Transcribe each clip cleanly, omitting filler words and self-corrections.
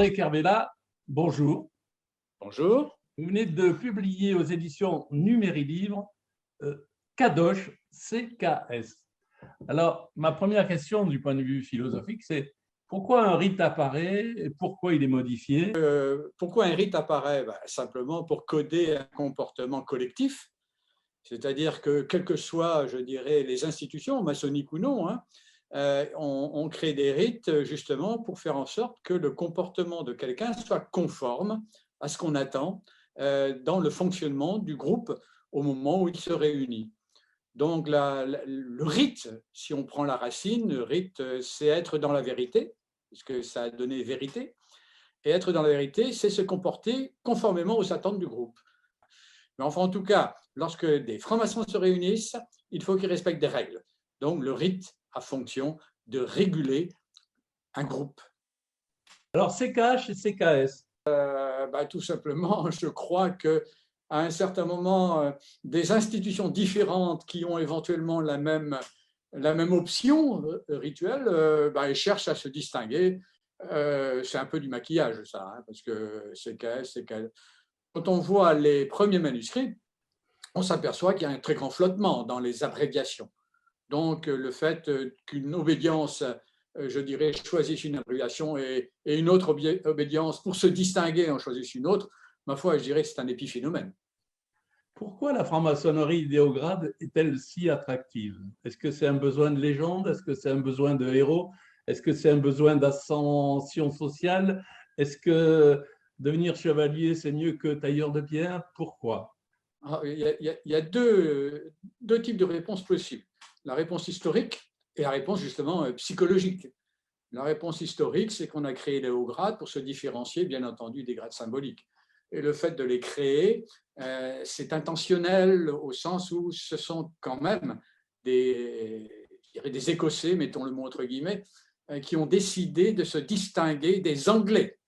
André Kervella, bonjour. Bonjour. Vous venez de publier aux éditions Numérlivre Kadosh, CKS. Alors, ma première question du point de vue philosophique, c'est pourquoi un rite apparaît et pourquoi il est modifié? Pourquoi un rite apparaît? Simplement pour coder un comportement collectif, c'est-à-dire que quelles que soient, je dirais, les institutions, maçonniques ou non, on crée des rites justement pour faire en sorte que le comportement de quelqu'un soit conforme à ce qu'on attend dans le fonctionnement du groupe au moment où il se réunit. Donc le rite, si on prend la racine, le rite, c'est être dans la vérité, puisque ça a donné vérité. Et être dans la vérité, c'est se comporter conformément aux attentes du groupe. Mais enfin, en tout cas, lorsque des francs-maçons se réunissent, il faut qu'ils respectent des règles. Donc, le rite a fonction de réguler un groupe. Alors, CKH et CKS. Tout simplement, je crois qu'à un certain moment, des institutions différentes qui ont éventuellement la même option rituelle, elles cherchent à se distinguer. C'est un peu du maquillage, ça, parce que CKS, quand on voit les premiers manuscrits, on s'aperçoit qu'il y a un très grand flottement dans les abréviations. Donc, le fait qu'une obédience, je dirais, choisisse une abréviation et une autre obédience, pour se distinguer, en choisisse une autre, ma foi, je dirais que c'est un épiphénomène. Pourquoi la franc-maçonnerie idéograde est-elle si attractive? Est-ce que c'est un besoin de légende? Est-ce que c'est un besoin de héros? Est-ce que c'est un besoin d'ascension sociale? Est-ce que devenir chevalier, c'est mieux que tailleur de pierre? Pourquoi? Il y a deux types de réponses possibles. La réponse historique et la réponse justement psychologique. La réponse historique, c'est qu'on a créé les hauts grades pour se différencier, bien entendu, des grades symboliques. Et le fait de les créer, c'est intentionnel au sens où ce sont quand même des Écossais, mettons le mot entre guillemets, qui ont décidé de se distinguer des Anglais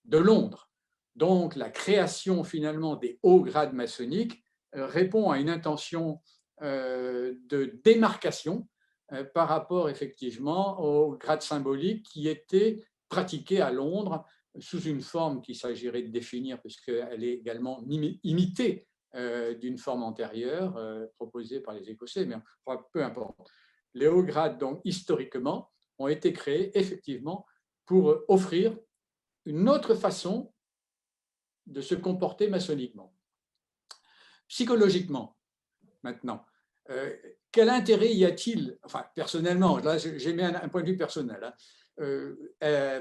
de Londres. Donc, la création finalement des hauts grades maçonniques répond à une intention de démarcation par rapport effectivement aux grades symboliques qui étaient pratiqués à Londres sous une forme qu'il s'agirait de définir, puisqu'elle est également imitée d'une forme antérieure proposée par les Écossais, mais peu importe. Les hauts grades, donc, historiquement, ont été créés effectivement pour offrir une autre façon de se comporter maçonniquement. Psychologiquement, maintenant, quel intérêt y a-t-il, enfin personnellement, là j'ai mis un point de vue personnel,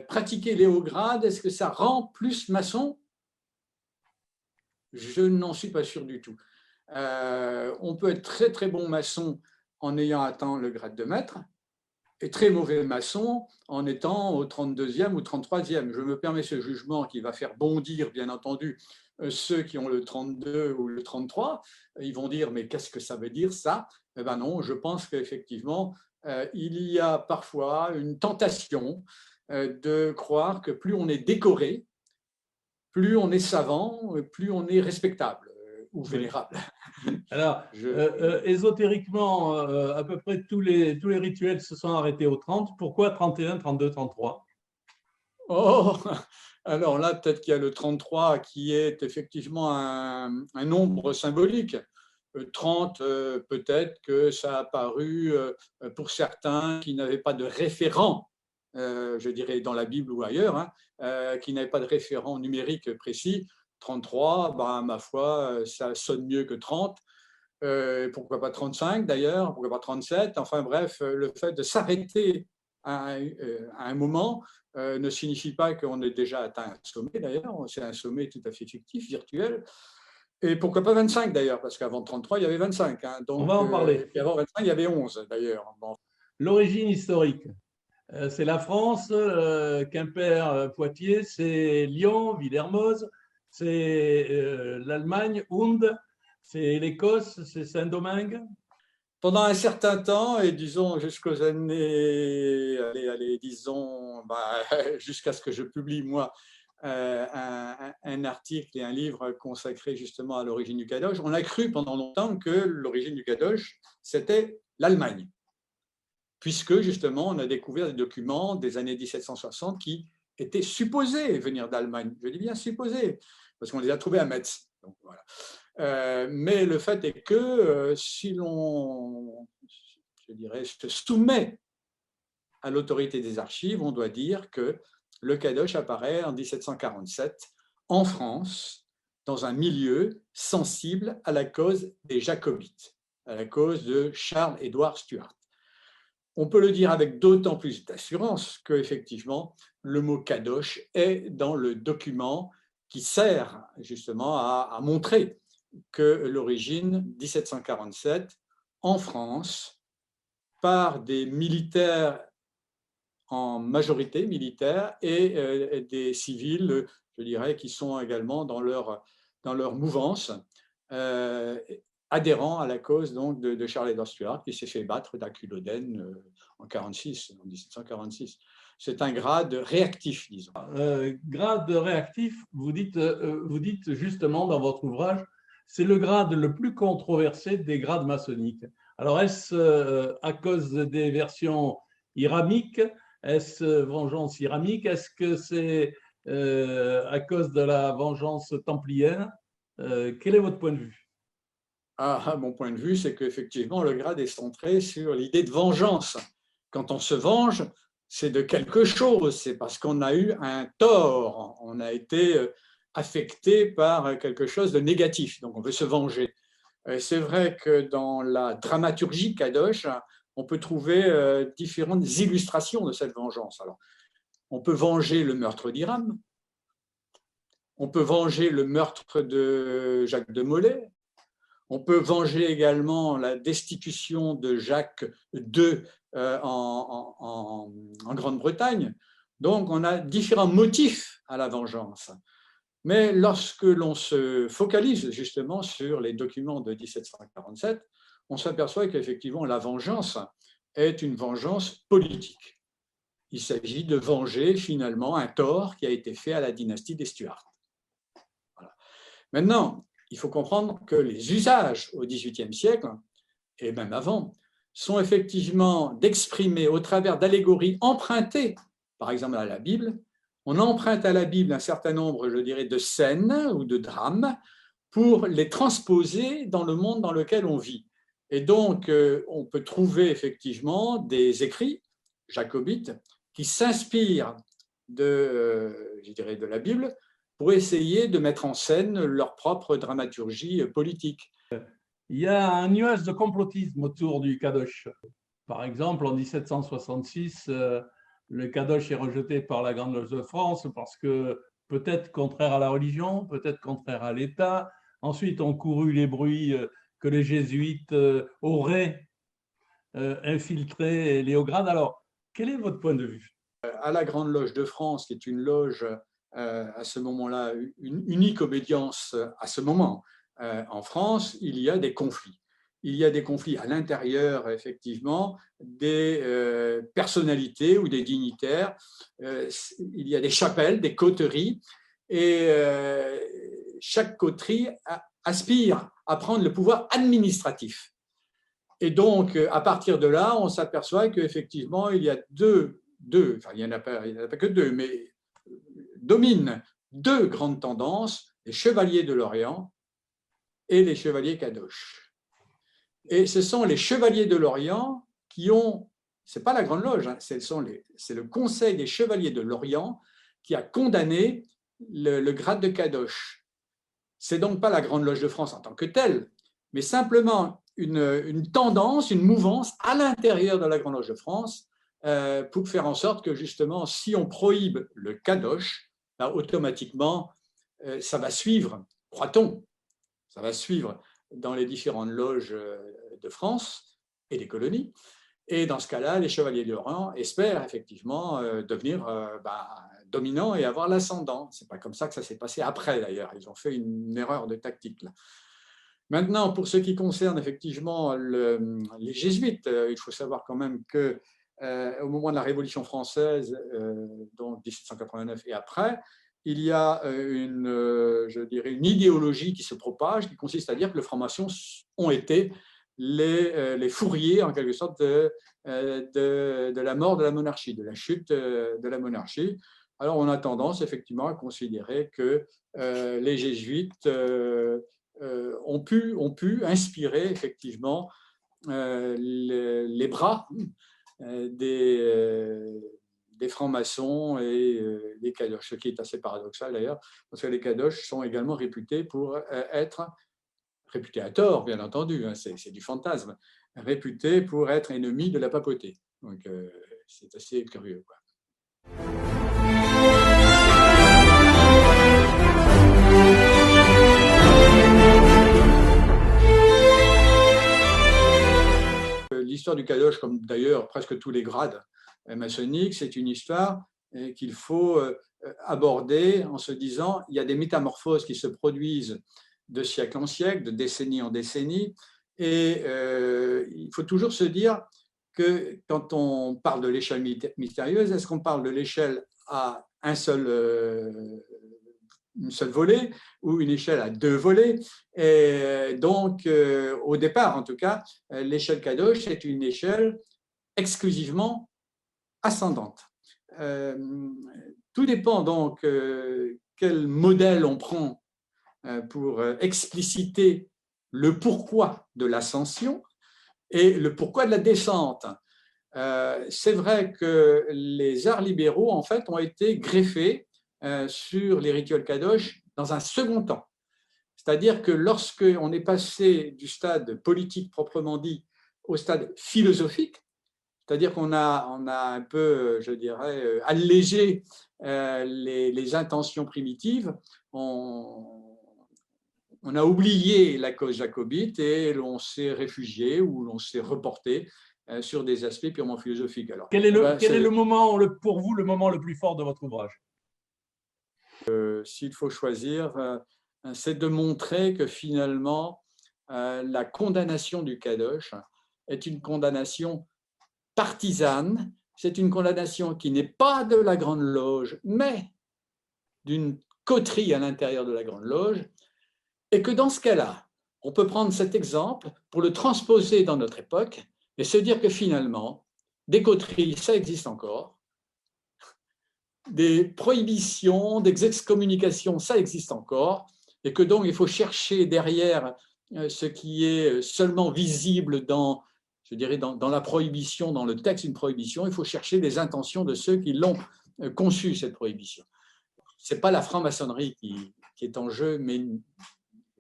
pratiquer les hauts grades, est-ce que ça rend plus maçon? Je n'en suis pas sûr du tout. On peut être très très bon maçon en ayant atteint le grade de maître, et très mauvais maçon en étant au 32e ou 33e. Je me permets ce jugement qui va faire bondir, bien entendu, ceux qui ont le 32 ou le 33. Ils vont dire, mais qu'est-ce que ça veut dire ça? Eh bien non, je pense qu'effectivement, il y a parfois une tentation de croire que plus on est décoré, plus on est savant, plus on est respectable ou vénérable. Alors, ésotériquement, à peu près tous les rituels se sont arrêtés au 30. Pourquoi 31, 32, 33? Oh, alors là, peut-être qu'il y a le 33 qui est effectivement un nombre symbolique. 30, peut-être que ça a apparu pour certains qui n'avaient pas de référent, je dirais dans la Bible ou ailleurs, qui n'avaient pas de référent numérique précis. 33, ma foi, ça sonne mieux que 30. Pourquoi pas 35 d'ailleurs, pourquoi pas 37, enfin bref, le fait de s'arrêter à un moment ne signifie pas qu'on ait déjà atteint un sommet d'ailleurs, c'est un sommet tout à fait fictif, virtuel, et pourquoi pas 25 d'ailleurs, parce qu'avant 33 il y avait 25, donc, on va en parler. Et avant 25 il y avait 11 d'ailleurs. Bon. L'origine historique, c'est la France, Quimper, Poitiers, c'est Lyon, Villermoz, c'est l'Allemagne, Hund, c'est l'Écosse, c'est Saint-Domingue. Pendant un certain temps, et disons jusqu'aux années, disons, jusqu'à ce que je publie moi un article et un livre consacré justement à l'origine du Kadosh, on a cru pendant longtemps que l'origine du Kadosh, c'était l'Allemagne, puisque justement on a découvert des documents des années 1760 qui étaient supposés venir d'Allemagne. Je dis bien supposés, parce qu'on les a trouvés à Metz. Donc, voilà. Mais le fait est que si l'on, je dirais, se soumet à l'autorité des archives, on doit dire que le Kadosh apparaît en 1747 en France, dans un milieu sensible à la cause des Jacobites, à la cause de Charles-Édouard Stuart. On peut le dire avec d'autant plus d'assurance qu'effectivement, le mot Kadosh est dans le document qui sert justement à montrer que l'origine 1747 en France, par des militaires en majorité militaire et des civils, je dirais, qui sont également dans leur mouvance, adhérents à la cause donc, de Charles-Édouard Stuart, qui s'est fait battre d'Aculoden en 1746. C'est un grade réactif, disons. Grade réactif, vous dites justement dans votre ouvrage, c'est le grade le plus controversé des grades maçonniques. Alors, est-ce à cause des versions iramiques? Est-ce vengeance iramique? Est-ce que c'est à cause de la vengeance templière? Quel est votre point de vue? Mon point de vue, c'est qu'effectivement, le grade est centré sur l'idée de vengeance. Quand on se venge, c'est de quelque chose, c'est parce qu'on a eu un tort, on a été affecté par quelque chose de négatif, donc on veut se venger. C'est vrai que dans la dramaturgie Kadosh, on peut trouver différentes illustrations de cette vengeance. Alors, on peut venger le meurtre d'Hiram, on peut venger le meurtre de Jacques de Molay, on peut venger également la destitution de Jacques II en Grande-Bretagne. Donc, on a différents motifs à la vengeance. Mais lorsque l'on se focalise justement sur les documents de 1747, on s'aperçoit qu'effectivement, la vengeance est une vengeance politique. Il s'agit de venger finalement un tort qui a été fait à la dynastie des Stuarts. Voilà. Maintenant, il faut comprendre que les usages au XVIIIe siècle, et même avant, sont effectivement d'exprimer au travers d'allégories empruntées, par exemple à la Bible. On emprunte à la Bible un certain nombre, je dirais, de scènes ou de drames pour les transposer dans le monde dans lequel on vit. Et donc, on peut trouver effectivement des écrits jacobites qui s'inspirent je dirais, de la Bible pour essayer de mettre en scène leur propre dramaturgie politique. Il y a un nuage de complotisme autour du Kadosh. Par exemple, en 1766, le Kadosh est rejeté par la Grande Loge de France parce que peut-être contraire à la religion, peut-être contraire à l'État. Ensuite, ont couru les bruits que les jésuites auraient infiltré Léograde. Alors, quel est votre point de vue? À la Grande Loge de France, qui est une loge à ce moment-là, une unique obédience à ce moment en France, il y a des conflits. Il y a des conflits à l'intérieur, effectivement, des personnalités ou des dignitaires. Il y a des chapelles, des coteries, et chaque coterie aspire à prendre le pouvoir administratif. Et donc, à partir de là, on s'aperçoit qu'effectivement, il y a enfin, il n'y en a pas que deux, mais dominent deux grandes tendances, les chevaliers de l'Orient et les chevaliers Kadosh. Et ce sont les chevaliers de l'Orient qui ont, ce n'est pas la Grande Loge, hein, c'est le Conseil des chevaliers de l'Orient qui a condamné le grade de Kadosh. Ce n'est donc pas la Grande Loge de France en tant que telle, mais simplement une tendance, une mouvance à l'intérieur de la Grande Loge de France pour faire en sorte que justement, si on prohibe le Kadosh, là, automatiquement, ça va suivre, croit-on, ça va suivre dans les différentes loges de France et des colonies. Et dans ce cas-là, les chevaliers de l'Orient espèrent effectivement devenir dominants et avoir l'ascendant. Ce n'est pas comme ça que ça s'est passé après, d'ailleurs. Ils ont fait une erreur de tactique, là. Maintenant, pour ce qui concerne effectivement les jésuites, il faut savoir quand même que au moment de la Révolution française, donc 1789 et après, il y a je dirais une idéologie qui se propage, qui consiste à dire que les francs-maçons ont été les fourriers, en quelque sorte, de la mort de la monarchie, de la chute de la monarchie. alors on a tendance effectivement à considérer que les jésuites ont pu inspirer effectivement les bras des francs-maçons et des kadosh, ce qui est assez paradoxal d'ailleurs, parce que les kadosh sont également réputés pour être, réputés à tort bien entendu, hein, c'est du fantasme, réputés pour être ennemis de la papauté. Donc c'est assez curieux, quoi. L'histoire du kadosh, comme d'ailleurs presque tous les grades maçonniques, c'est une histoire qu'il faut aborder en se disant il y a des métamorphoses qui se produisent de siècle en siècle, de décennie en décennie, et il faut toujours se dire que quand on parle de l'échelle mystérieuse, est-ce qu'on parle de l'échelle à une seule volée ou une échelle à 2 volets. Et donc, au départ, en tout cas, l'échelle Kadosh est une échelle exclusivement ascendante. Tout dépend donc quel modèle on prend pour expliciter le pourquoi de l'ascension et le pourquoi de la descente. C'est vrai que les arts libéraux, en fait, ont été greffés sur les rituels Kadosh dans un second temps. C'est-à-dire que lorsqu'on est passé du stade politique proprement dit au stade philosophique, c'est-à-dire qu'on a un peu, je dirais, allégé les intentions primitives, on a oublié la cause jacobite et l'on s'est réfugié ou l'on s'est reporté sur des aspects purement philosophiques. Alors, quel est le moment, pour vous, le moment le plus fort de votre ouvrage? S'il faut choisir, c'est de montrer que finalement, la condamnation du Kadosh est une condamnation partisane, c'est une condamnation qui n'est pas de la Grande Loge, mais d'une coterie à l'intérieur de la Grande Loge, et que dans ce cas-là, on peut prendre cet exemple pour le transposer dans notre époque et se dire que finalement, des coteries, ça existe encore, des prohibitions, des excommunications, ça existe encore, et que donc il faut chercher derrière ce qui est seulement visible dans, je dirais, dans la prohibition, dans le texte d'une prohibition, il faut chercher les intentions de ceux qui l'ont conçu, cette prohibition. Ce n'est pas la franc-maçonnerie qui est en jeu, mais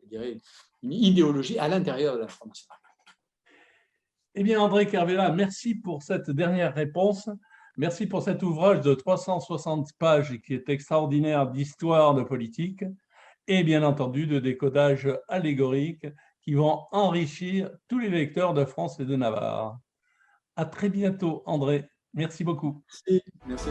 je dirais, une idéologie à l'intérieur de la franc-maçonnerie. Eh bien, André Kervella, merci pour cette dernière réponse. Merci pour cet ouvrage de 360 pages qui est extraordinaire d'histoire de politique et bien entendu de décodage allégorique qui vont enrichir tous les lecteurs de France et de Navarre. À très bientôt, André. Merci beaucoup. Merci. Merci.